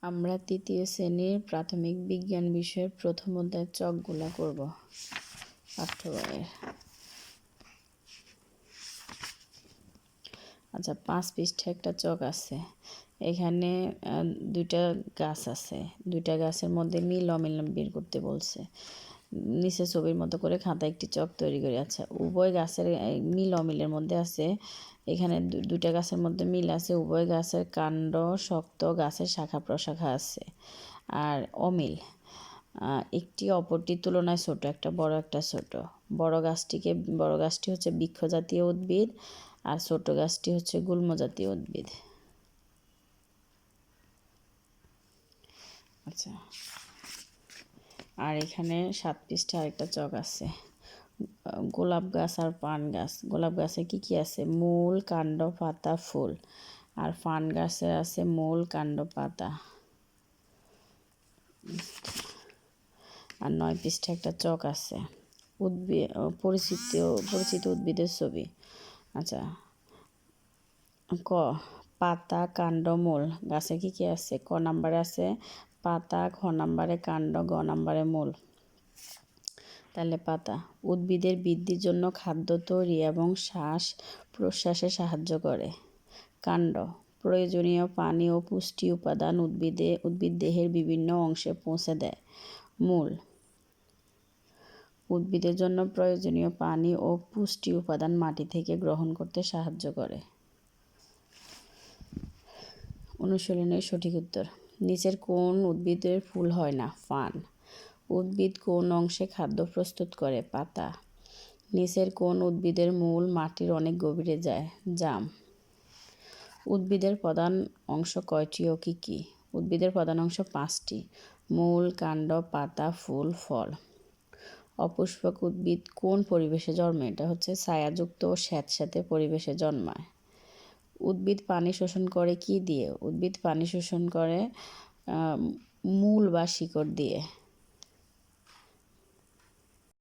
আমরা তৃতীয় শ্রেণীর প্রাথমিক বিজ্ঞান বিষয়ের প্রথম অধ্যায়ের চকগুলা করব পাঠ্য বইয়ের। আচ্ছা, 5 পৃষ্ঠা একটা চক আছে। এখানে দুইটা গাছ আছে, দুইটা গাছের মধ্যে মিল অমিল বের করতে বলছে। নিচে ছবির মতো করে খাতায় একটি চক তৈরি করে। আচ্ছা, উভয় গাছের মিল অমিলের মধ্যে আছে, এখানে দুইটা গাছের মধ্যে মিল আছে, উভয় গাছের কাণ্ড শক্ত, গাছের শাখা প্রশাখা আছে। আর অমিল একটি অপরটির তুলনায় ছোট, একটা বড় একটা ছোট। বড় গাছটি হচ্ছে বৃক্ষ জাতীয় উদ্ভিদ, আর ছোট গাছটি হচ্ছে গুল্ম জাতীয় উদ্ভিদ। আচ্ছা, আর এখানে 7 পৃষ্ঠা আরেকটা চক আছে। গোলাপ গাছ আর পান গাছ। গোলাপ গাছে কি আছে? মূল, কাণ্ড, পাতা, ফুল। আর পান গাছের আছে মূল, কাণ্ড, পাতা। আর 9 পৃষ্ঠা একটা চক আছে, পরিচিত উদ্ভিদের ছবি। আচ্ছা, ক পাতা, কাণ্ড, মূল। গাছে কি আছে? ক নাম্বারে আছে পাতা, খ নাম্বারে কাণ্ড, গ নাম্বারে মূল। তাহলে পাতা উদ্ভিদের বৃদ্ধির জন্য খাদ্য তৈরি এবং শ্বাস প্রশ্বাসে সাহায্য করে। কাণ্ড প্রয়োজনীয় পানি ও পুষ্টি উপাদান উদ্ভিদ দেহের বিভিন্ন অংশে পৌঁছে দেয়। মূল উদ্ভিদের জন্য প্রয়োজনীয় পানি ও পুষ্টি উপাদান মাটি থেকে গ্রহণ করতে সাহায্য করে। অনুশীলনের সঠিক উত্তর: নিচের কোন উদ্ভিদের ফুল হয় না? পান। উদ্ভিদ কোন অংশে খাদ্য প্রস্তুত করে? পাতা। নিচের কোন উদ্ভিদের মূল মাটির অনেক গভীরে যায়? জাম। উদ্ভিদের প্রধান অংশ কয়টি ও কি কি? উদ্ভিদের প্রধান অংশ 5টি: মূল, কাণ্ড, পাতা, ফুল, ফল। অপুষ্পক উদ্ভিদ কোন পরিবেশে জন্মে? এটা হচ্ছে ছায়াযুক্ত ও স্যাঁতসেঁতে পরিবেশে জন্মায়। উদ্ভিদ পানি শোষণ করে কি দিয়ে? উদ্ভিদ পানি শোষণ করে মূল বা শিকড় দিয়ে।